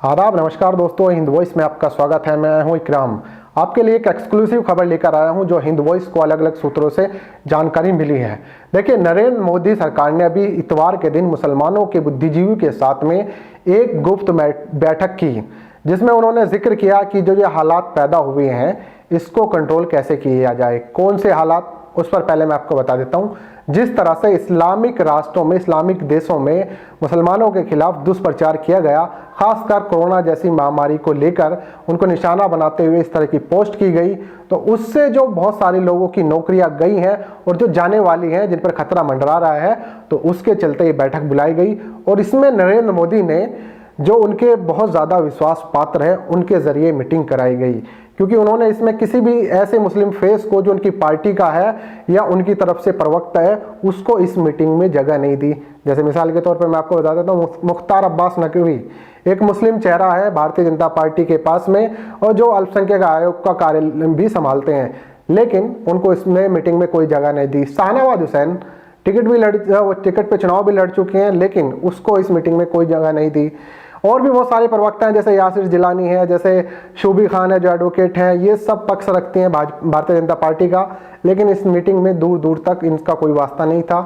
आदाब, नमस्कार दोस्तों, हिंद वॉइस में आपका स्वागत है। मैं हूं इकराम। आपके लिए एक एक्सक्लूसिव खबर लेकर आया हूं जो हिंद वॉइस को अलग अलग सूत्रों से जानकारी मिली है। देखिए, नरेंद्र मोदी सरकार ने अभी इतवार के दिन मुसलमानों के बुद्धिजीवी के साथ में एक गुप्त बैठक की, जिसमें उन्होंने जिक्र किया कि जो ये हालात पैदा हुए हैं इसको कंट्रोल कैसे किया जाए। कौन से हालात, उस पर पहले मैं आपको बता देता हूं। जिस तरह से इस्लामिक राष्ट्रों में, इस्लामिक देशों में मुसलमानों के खिलाफ दुष्प्रचार किया गया, खासकर कोरोना जैसी महामारी को लेकर उनको निशाना बनाते हुए इस तरह की पोस्ट की गई, तो उससे जो बहुत सारे लोगों की नौकरियां गई हैं और जो जाने वाली हैं, जिन पर खतरा मंडरा रहा है, तो उसके चलते ये बैठक बुलाई गई। और इसमें नरेंद्र मोदी ने जो उनके बहुत ज़्यादा विश्वास पात्र हैं उनके ज़रिए मीटिंग कराई गई, क्योंकि उन्होंने इसमें किसी भी ऐसे मुस्लिम फेस को जो उनकी पार्टी का है या उनकी तरफ से प्रवक्ता है उसको इस मीटिंग में जगह नहीं दी। जैसे मिसाल के तौर पर मैं आपको बता देता हूँ, मुख्तार अब्बास नकवी एक मुस्लिम चेहरा है भारतीय जनता पार्टी के पास में, और जो अल्पसंख्यक आयोग का कार्य भी संभालते हैं, लेकिन उनको इसमें मीटिंग में कोई जगह नहीं दी। शाहनवाज हुसैन टिकट पे चुनाव भी लड़ चुके हैं, लेकिन उसको इस मीटिंग में कोई जगह नहीं दी। और भी बहुत सारे प्रवक्ता हैं, जैसे यासिर जिलानी है, जैसे शूबी खान है जो एडवोकेट हैं, ये सब पक्ष रखते हैं भारतीय जनता पार्टी का, लेकिन इस मीटिंग में दूर दूर तक इनका कोई वास्ता नहीं था।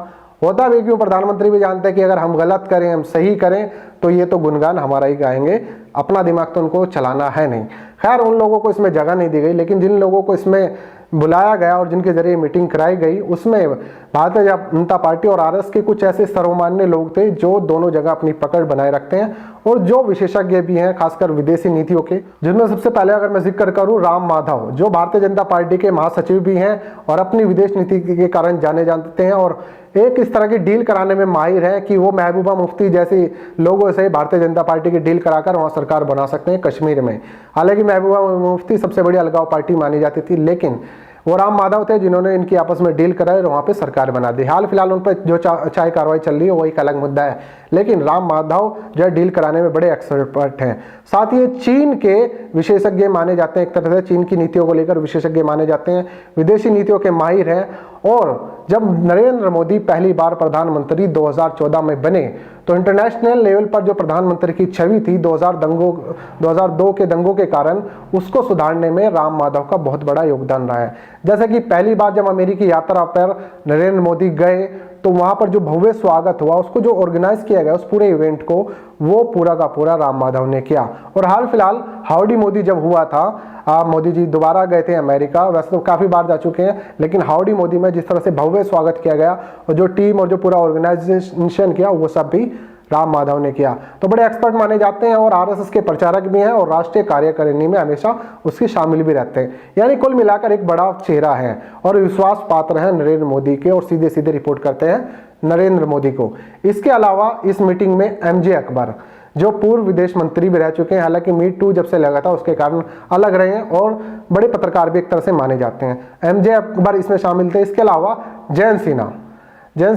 होता भी क्यों, प्रधानमंत्री भी जानते हैं कि अगर हम गलत करें, हम सही करें, तो ये तो गुणगान हमारा ही गाएंगे, अपना दिमाग तो उनको चलाना है नहीं। खैर, उन लोगों को इसमें जगह नहीं दी गई, लेकिन जिन लोगों को इसमें बुलाया गया और जिनके जरिए मीटिंग कराई गई, उसमें भारतीय जनता पार्टी और आरएस के कुछ ऐसे सर्वमान्य लोग थे जो दोनों जगह अपनी पकड़ बनाए रखते हैं और जो विशेषज्ञ भी हैं, खासकर विदेशी नीतियों के, जिनमें सबसे पहले अगर मैं जिक्र करूं, राम माधव, जो भारतीय जनता पार्टी के महासचिव भी हैं और अपनी विदेश नीति के कारण जाने जाते हैं, और एक इस तरह की डील कराने में माहिर है कि वो महबूबा मुफ्ती जैसे लोगों से भारतीय जनता पार्टी की डील कराकर वहां सरकार बना सकते हैं कश्मीर में। हालांकि महबूबा मुफ्ती सबसे बड़ी अलगाव पार्टी मानी जाती थी, लेकिन वो राम माधव थे जिन्होंने इनकी आपस में डील कराई और वहाँ पे सरकार बना दी। हाल फिलहाल उन पर जो चाहे कार्रवाई चल रही है वो एक अलग मुद्दा है, लेकिन राम माधव जो है डील कराने में बड़े एक्सपर्ट हैं। साथ ही चीन के विशेषज्ञ माने जाते हैं, एक तरह से चीन की नीतियों को लेकर विशेषज्ञ माने जाते हैं, विदेशी नीतियों के माहिर हैं। और जब नरेंद्र मोदी पहली बार प्रधानमंत्री 2014 में बने, तो इंटरनेशनल लेवल पर जो प्रधानमंत्री की छवि थी 2002 के दंगों के कारण, उसको सुधारने में राम माधव का बहुत बड़ा योगदान रहा है। जैसे कि पहली बार जब अमेरिकी यात्रा पर नरेंद्र मोदी गए, तो वहां पर जो भव्य स्वागत हुआ, उसको जो ऑर्गेनाइज किया गया, उस पूरे इवेंट को, वो पूरा का पूरा राम माधव ने किया। और हाल फिलहाल हाउडी मोदी जब हुआ था, मोदी जी दोबारा गए थे अमेरिका, वैसे तो काफी बार जा चुके हैं, लेकिन हाउडी मोदी में जिस तरह से भव्य स्वागत किया गया और जो टीम और जो पूरा ऑर्गेनाइजेशन किया, वो सब भी राम माधव ने किया। तो बड़े एक्सपर्ट माने जाते हैं और आरएसएस के प्रचारक भी हैं और राष्ट्रीय कार्यकारिणी में हमेशा उसकी शामिल भी रहते हैं। यानी कुल मिलाकर एक बड़ा चेहरा है और विश्वास पात्र है नरेंद्र मोदी के, और सीधे सीधे रिपोर्ट करते हैं नरेंद्र मोदी को। इसके अलावा इस मीटिंग में एमजे अकबर, जो पूर्व विदेश मंत्री भी रह चुके हैं, हालांकि मीट टू जब से लगा था उसके कारण अलग रहे हैं और बड़े पत्रकार भी एक तरह से माने जाते हैं, एमजे अकबर इसमें शामिल थे। इसके अलावा जयंत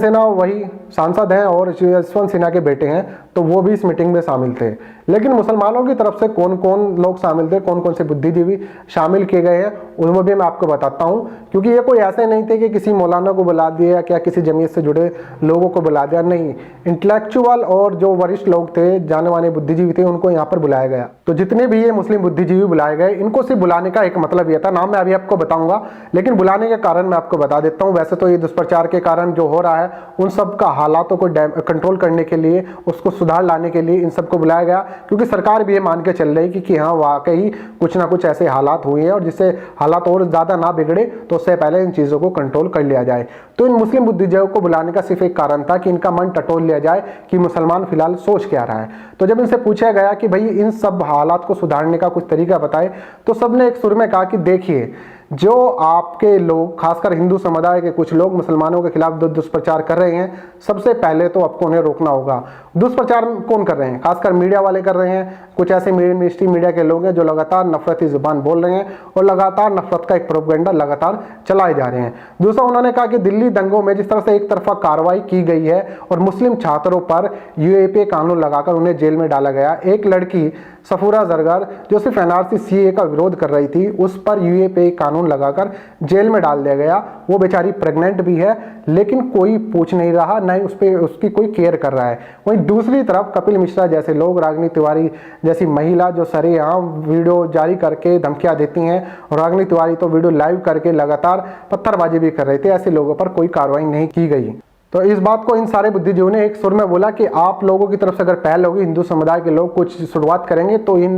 सिन्हा वही सांसद हैं और यशवंत सिन्हा के बेटे हैं, तो वो भी इस मीटिंग में शामिल थे। लेकिन मुसलमानों की तरफ से कौन कौन लोग शामिल थे, कौन कौन से बुद्धिजीवी शामिल किए गए हैं, उनको भी मैं आपको बताता हूं, क्योंकि ये कोई ऐसे नहीं थे कि किसी मौलाना को बुला दिया या क्या किसी जमीयत से जुड़े लोगों को बुला दिया, नहीं, इंटेलेक्चुअल और जो वरिष्ठ लोग थे, जाने माने बुद्धिजीवी थे, उनको यहाँ पर बुलाया गया। तो जितने भी ये मुस्लिम बुद्धिजीवी बुलाए गए, इनको सिर्फ बुलाने का एक मतलब यह था, नाम मैं अभी आपको बताऊंगा, लेकिन बुलाने के कारण मैं आपको बता देता हूँ। वैसे तो ये दुष्प्रचार के कारण जो हो रहा है, उन सब का हालातों को कंट्रोल करने के लिए, उसको सुधार लाने के लिए इन सबको बुलाया गया, क्योंकि सरकार भी ये मान के चल रही कि हाँ, वाकई कुछ ना कुछ ऐसे हालात हुए हैं और जिससे हालात और ज्यादा ना बिगड़े, तो उससे पहले इन चीजों को कंट्रोल कर लिया जाए। तो इन मुस्लिम बुद्धिजीवियों को बुलाने का सिर्फ एक कारण था कि इनका मन टटोल लिया जाए कि मुसलमान फिलहाल सोच क्या रहा है। तो जब इनसे पूछा गया कि भाई इन सब हालात को सुधारने का कुछ तरीका बताए, तो सबने एक सुर में कहा कि देखिए, जो आपके लोग, खासकर हिंदू समुदाय के कुछ लोग मुसलमानों के खिलाफ दुष्प्रचार कर रहे हैं, सबसे पहले तो आपको उन्हें रोकना होगा। दुष्प्रचार कौन कर रहे हैं? खासकर मीडिया वाले कर रहे हैं। कुछ ऐसे मिनिस्ट्री मीडिया के लोग हैं जो लगातार नफरती जुबान बोल रहे हैं और लगातार नफरत का एक प्रोपेगेंडा लगातार चलाए जा रहे हैं। दूसरा, उन्होंने कहा कि दिल्ली दंगों में जिस तरह से एक तरफा कार्रवाई की गई है और मुस्लिम छात्रों पर यूएपीए कानून लगाकर उन्हें जेल में डाला गया, एक लड़की सफूरा जरगर, जो सिर्फ एनआरसी सीए का विरोध कर रही थी, उस पर यूए पे कानून लगाकर जेल में डाल दिया गया। वो बेचारी प्रेग्नेंट भी है, लेकिन कोई पूछ नहीं रहा, ना ही उस पर उसकी कोई केयर कर रहा है। वहीं दूसरी तरफ कपिल मिश्रा जैसे लोग, रागिनी तिवारी जैसी महिला जो सरेआम वीडियो जारी करके धमकियां देती हैं, और रागिनी तिवारी तो वीडियो लाइव करके लगातार पत्थरबाजी भी कर रहे थे, ऐसे लोगों पर कोई कार्रवाई नहीं की गई। तो इस बात को इन सारे बुद्धिजीवियों ने एक सुर में बोला कि आप लोगों की तरफ से अगर पहल होगी, हिंदू समुदाय के लोग कुछ शुरुआत करेंगे तो इन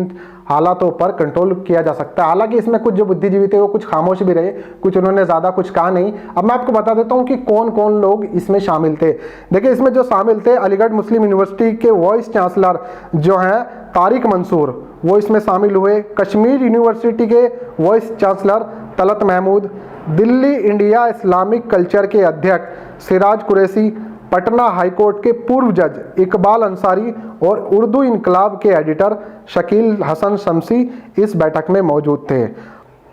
हालातों पर कंट्रोल किया जा सकता है। हालांकि इसमें कुछ जो बुद्धिजीवी थे वो कुछ खामोश भी रहे, कुछ उन्होंने ज़्यादा कुछ कहा नहीं। अब मैं आपको बता देता हूँ कि कौन कौन लोग इसमें शामिल थे। देखिए, इसमें जो शामिल थे, अलीगढ़ मुस्लिम यूनिवर्सिटी के वाइस चांसलर जो हैं तारिक मंसूर, वो इसमें शामिल हुए। कश्मीर यूनिवर्सिटी के vice chancellor Talat Mahmood, Delhi India Islamic culture के अध्यक्ष सिराज कुरैशी, पटना हाईकोर्ट के पूर्व जज इकबाल अंसारी और उर्दू इनकलाब के एडिटर शकील हसन शमसी इस बैठक में मौजूद थे।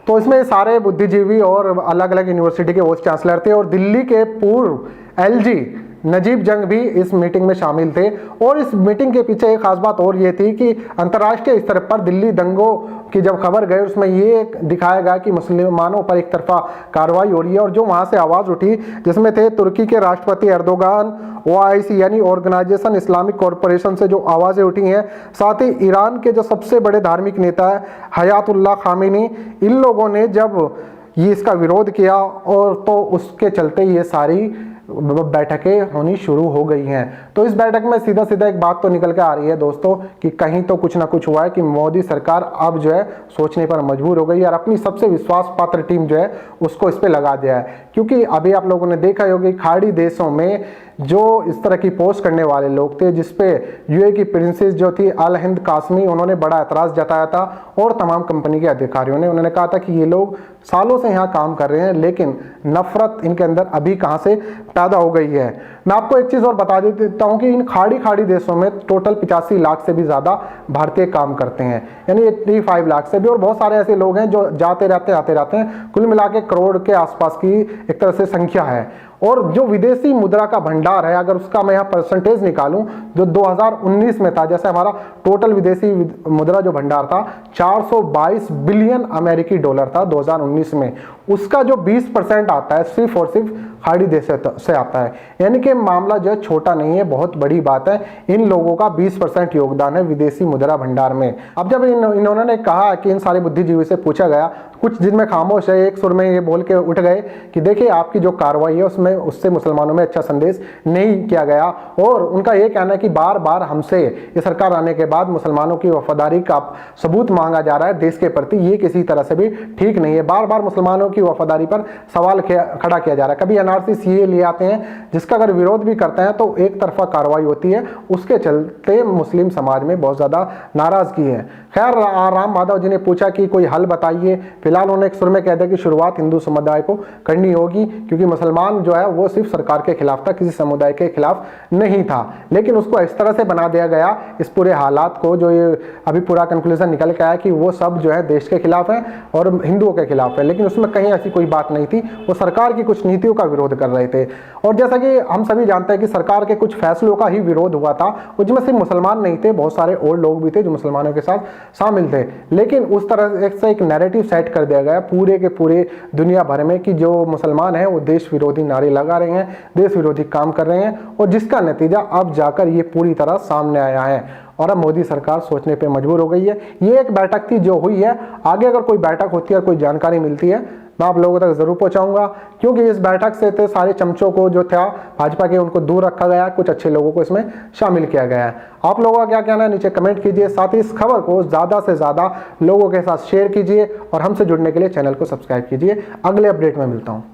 तो इसमें सारे बुद्धिजीवी और अलग अलग यूनिवर्सिटी के वाइस चांसलर थे, और दिल्ली के पूर्व एलजी नजीब जंग भी इस मीटिंग में शामिल थे। और इस मीटिंग के पीछे एक खास बात और ये थी कि अंतर्राष्ट्रीय स्तर पर दिल्ली दंगों की जब खबर गई, उसमें ये दिखाया गया कि मुसलमानों पर एक तरफा कार्रवाई हो रही है। और जो वहाँ से आवाज़ उठी, जिसमें थे तुर्की के राष्ट्रपति एर्दोगान, ओआईसी यानी ऑर्गेनाइजेशन इस्लामिक कॉरपोरेशन से जो आवाज़ें उठी हैं, साथ ही ईरान के जो सबसे बड़े धार्मिक नेता है हयातुल्लाह खामेनी, इन लोगों ने जब ये इसका विरोध किया, और तो उसके चलते ये सारी बैठकें होनी शुरू हो गई हैं। तो इस बैठक में सीधा सीधा एक बात तो निकल के आ रही है दोस्तों कि कहीं तो कुछ ना कुछ हुआ है कि मोदी सरकार अब जो है सोचने पर मजबूर हो गई है, और अपनी सबसे विश्वास पात्र टीम जो है उसको इस पे लगा दिया है। क्योंकि अभी आप लोगों ने देखा होगा कि खाड़ी देशों में जो इस तरह की पोस्ट करने वाले लोग थे, जिसपे यूए की प्रिंसेस जो थी अल हिंद कासमी, उन्होंने बड़ा एतराज़ जताया था, और तमाम कंपनी के अधिकारियों ने, उन्होंने कहा था कि ये लोग सालों से यहाँ काम कर रहे हैं, लेकिन नफरत इनके अंदर अभी कहाँ से पैदा हो गई है। मैं आपको एक चीज़ और बता देता हूँ कि इन खाड़ी देशों में टोटल 85 लाख से भी ज़्यादा भारतीय काम करते हैं, यानी 85 लाख से भी, और बहुत सारे ऐसे लोग हैं जो जाते रहते आते रहते हैं। कुल मिला के करोड़ के आसपास की एक तरह से संख्या है। और जो विदेशी मुद्रा का भंडार है, अगर उसका मैं यहाँ परसेंटेज निकालूं, जो 2019 में था, जैसे हमारा टोटल विदेशी मुद्रा जो भंडार था 422 बिलियन अमेरिकी डॉलर था 2019 में, उसका जो 20% आता है सिर्फ और सिर्फ खाड़ी देश से आता है। यानी कि मामला जो है छोटा नहीं है, बहुत बड़ी बात है। इन लोगों का 20% योगदान है विदेशी मुद्रा भंडार में। अब जब इन्होंने कहा कि इन सारे बुद्धिजीवी से पूछा गया, कुछ जिनमें खामोश है, एक सुर में ये बोल के उठ गए कि देखिए आपकी जो कार्रवाई है उसमें उससे मुसलमानों में अच्छा संदेश नहीं किया गया। और उनका ये कहना है कि बार बार हमसे ये सरकार आने के बाद मुसलमानों की वफादारी का सबूत मांगा जा रहा है देश के प्रति, ये किसी तरह से भी ठीक नहीं है। बार बार मुसलमानों की वफादारी पर सवाल खड़ा किया जा रहा है। कभी एनआरसी सीए ले आते हैं, जिसका अगर विरोध भी करते हैं तो एक तरफा कार्रवाई होती है, उसके चलते मुस्लिम समाज में बहुत ज़्यादा नाराज़गी है। खैर, राम माधव जी ने पूछा कि कोई हल बताइए। फिलहाल उन्होंने एक सुर में कह दिया कि शुरुआत हिंदू समुदाय को करनी होगी, क्योंकि मुसलमान जो है वो सिर्फ सरकार के खिलाफ था, किसी समुदाय के खिलाफ नहीं था। लेकिन उसको इस तरह से बना दिया गया, इस पूरे हालात को, जो ये अभी पूरा कंक्लूजन निकल के आया कि वो सब जो है देश के खिलाफ है और हिंदुओं के खिलाफ है, लेकिन उसमें कहीं ऐसी कोई बात नहीं थी। वो सरकार की कुछ नीतियों का विरोध कर रहे थे। और जैसा कि हम सभी जानते हैं कि सरकार के कुछ फैसलों का ही विरोध हुआ था, उसमें सिर्फ मुसलमान नहीं थे, बहुत सारे और लोग भी थे जो मुसलमानों के साथ शामिल थे। लेकिन उस तरह से एक नैरेटिव सेट कर दिया गया पूरे के पूरे दुनिया भर में कि जो मुसलमान हैं वो देश विरोधी नारे लगा रहे हैं, देश विरोधी काम कर रहे हैं, और जिसका नतीजा अब जाकर ये पूरी तरह सामने आया है। और अब मोदी सरकार सोचने पे मजबूर हो गई है। ये एक बैठक थी जो हुई है, आगे अगर कोई बैठक होती है और कोई जानकारी मिलती है मैं आप लोगों तक जरूर पहुंचाऊंगा, क्योंकि इस बैठक से तो सारे चमचों को जो था भाजपा के उनको दूर रखा गया, कुछ अच्छे लोगों को इसमें शामिल किया गया है। आप लोगों का क्या कहना है नीचे कमेंट कीजिए, साथ ही इस खबर को ज़्यादा से ज़्यादा लोगों के साथ शेयर कीजिए, और हमसे जुड़ने के लिए चैनल को सब्सक्राइब कीजिए। अगले अपडेट में मिलता हूँ।